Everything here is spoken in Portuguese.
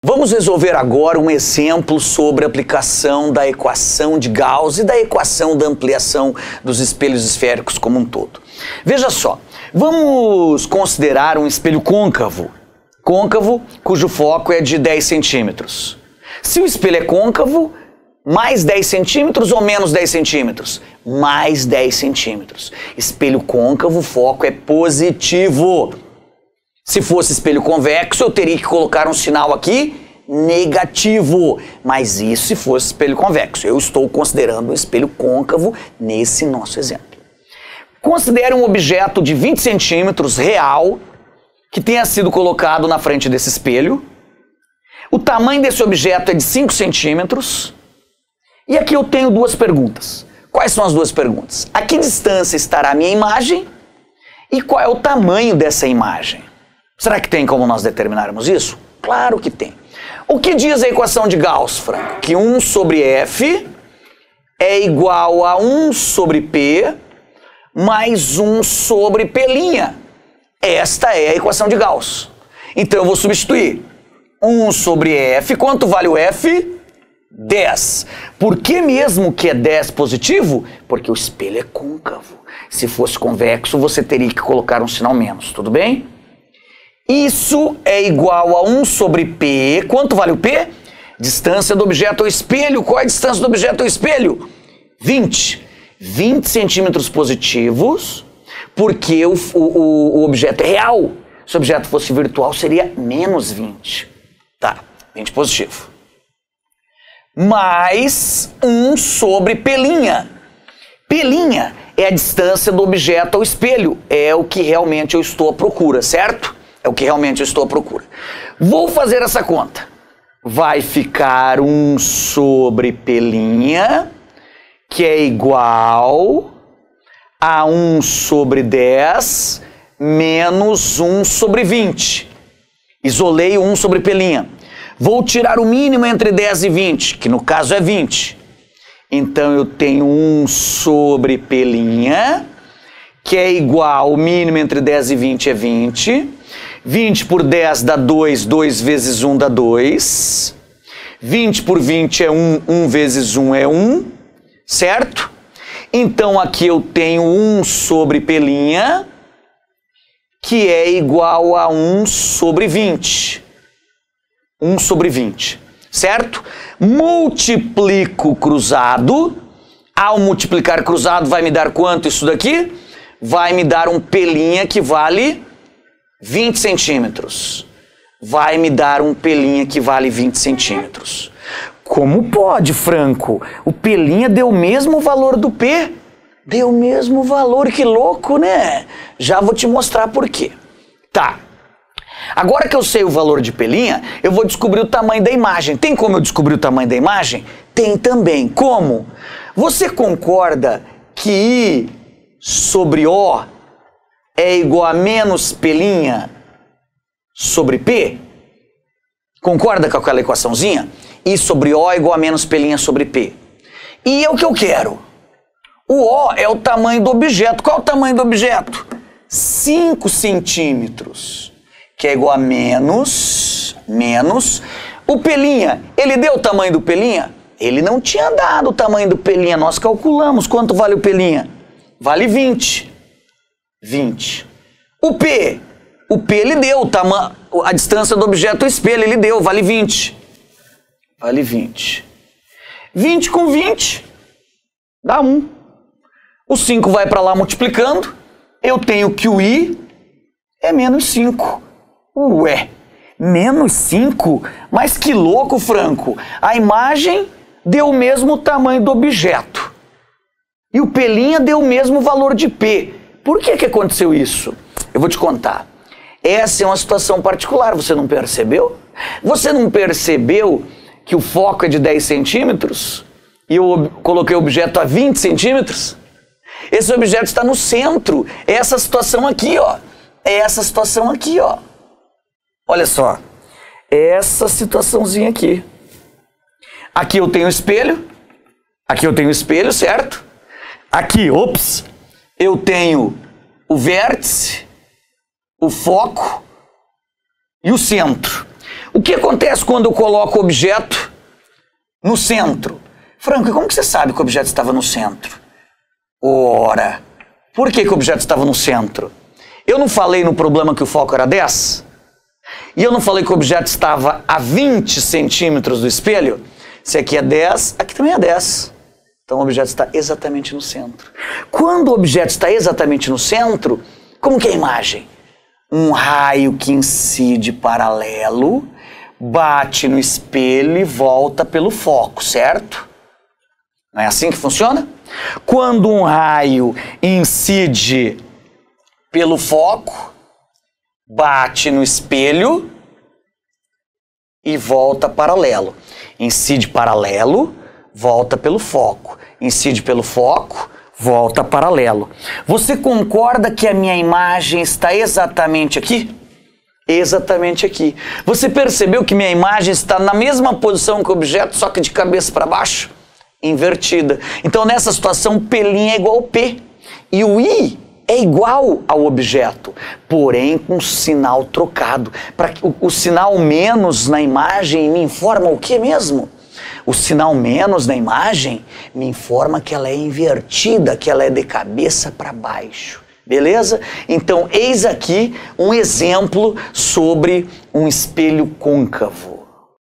Vamos resolver agora um exemplo sobre a aplicação da equação de Gauss e da equação da ampliação dos espelhos esféricos como um todo. Veja só, vamos considerar um espelho côncavo, cujo foco é de 10 centímetros. Se o espelho é côncavo, mais 10 centímetros ou menos 10 centímetros? Mais 10 centímetros. Espelho côncavo, foco é positivo. Se fosse espelho convexo, eu teria que colocar um sinal aqui negativo. Mas isso se fosse espelho convexo. Eu estou considerando um espelho côncavo nesse nosso exemplo. Considere um objeto de 20 centímetros real que tenha sido colocado na frente desse espelho. O tamanho desse objeto é de 5 centímetros. E aqui eu tenho duas perguntas. Quais são as duas perguntas? A que distância estará a minha imagem? E qual é o tamanho dessa imagem? Será que tem como nós determinarmos isso? Claro que tem. O que diz a equação de Gauss, Franco? Que 1 sobre F é igual a 1 sobre P mais 1 sobre P'. Esta é a equação de Gauss. Então eu vou substituir 1 sobre F. Quanto vale o F? 10. Por que mesmo que é 10 positivo? Porque o espelho é côncavo. Se fosse convexo, você teria que colocar um sinal menos, tudo bem? Isso é igual a 1 sobre P. Quanto vale o P? Distância do objeto ao espelho. Qual é a distância do objeto ao espelho? 20. 20 centímetros positivos, porque o objeto é real. Se o objeto fosse virtual, seria menos 20. Tá, 20 positivo. Mais 1 sobre P'. P' é a distância do objeto ao espelho. É o que realmente eu estou à procura, certo? É o que realmente eu estou à procura. Vou fazer essa conta. Vai ficar 1 sobre P', que é igual a 1 sobre 10 menos 1 sobre 20. Isolei 1 sobre P'. Vou tirar o mínimo entre 10 e 20, que no caso é 20. Então eu tenho 1 sobre P', que é igual, o mínimo entre 10 e 20 é 20. 20 por 10 dá 2, 2 vezes 1 dá 2. 20 por 20 é 1, 1 vezes 1 é 1, certo? Então aqui eu tenho 1 sobre P', que é igual a 1 sobre 20. 1 sobre 20, certo? Multiplico cruzado. Ao multiplicar cruzado vai me dar quanto isso daqui? Vai me dar um P' que vale 20 centímetros. Vai me dar um P' que vale 20 centímetros. Como pode, Franco? O P' deu o mesmo valor do P? Deu o mesmo valor, que louco, né? Já vou te mostrar por quê. Tá. Agora que eu sei o valor de P', eu vou descobrir o tamanho da imagem. Tem como eu descobrir o tamanho da imagem? Tem também. Como? Você concorda que I sobre O é igual a menos P' sobre P? Concorda com aquela equaçãozinha? I sobre O é igual a menos P' sobre P. E é o que eu quero. O O é o tamanho do objeto. Qual é o tamanho do objeto? 5 centímetros. Que é igual a menos. O P', ele deu o tamanho do P'? Ele não tinha dado o tamanho do P'. Nós calculamos quanto vale o P'. Vale 20. 20. O P ele deu o tamanho, a distância do objeto ao espelho, ele deu, vale 20. Vale 20. 20 com 20 dá 1. O 5 vai para lá multiplicando. Eu tenho que o I é menos 5. Ué, menos 5? Mas que louco, Franco. A imagem deu o mesmo tamanho do objeto. E o P' deu o mesmo valor de P. Por que aconteceu isso? Eu vou te contar. Essa é uma situação particular, você não percebeu? Você não percebeu que o foco é de 10 centímetros e eu coloquei o objeto a 20 centímetros? Esse objeto está no centro. É essa situação aqui, ó. É essa situação aqui, ó. Olha só. Essa situaçãozinha aqui. Aqui eu tenho espelho. Aqui eu tenho espelho, certo? Aqui, ops, eu tenho o vértice, o foco e o centro. O que acontece quando eu coloco o objeto no centro? Franco, e como que você sabe que o objeto estava no centro? Ora, por que o objeto estava no centro? Eu não falei no problema que o foco era 10? E eu não falei que o objeto estava a 20 centímetros do espelho? Se aqui é 10, aqui também é 10. Então o objeto está exatamente no centro. Quando o objeto está exatamente no centro, como que é a imagem? Um raio que incide paralelo, bate no espelho e volta pelo foco, certo? Não é assim que funciona? Quando um raio incide pelo foco, bate no espelho e volta paralelo. Incide paralelo, volta pelo foco. Incide pelo foco, volta paralelo. Você concorda que a minha imagem está exatamente aqui? Exatamente aqui. Você percebeu que minha imagem está na mesma posição que o objeto, só que de cabeça para baixo? Invertida. Então, nessa situação, P' é igual ao P. E o I é igual ao objeto, porém com sinal trocado. O sinal menos na imagem me informa o que mesmo? O sinal menos na imagem me informa que ela é invertida, que ela é de cabeça para baixo. Beleza? Então, eis aqui um exemplo sobre um espelho côncavo.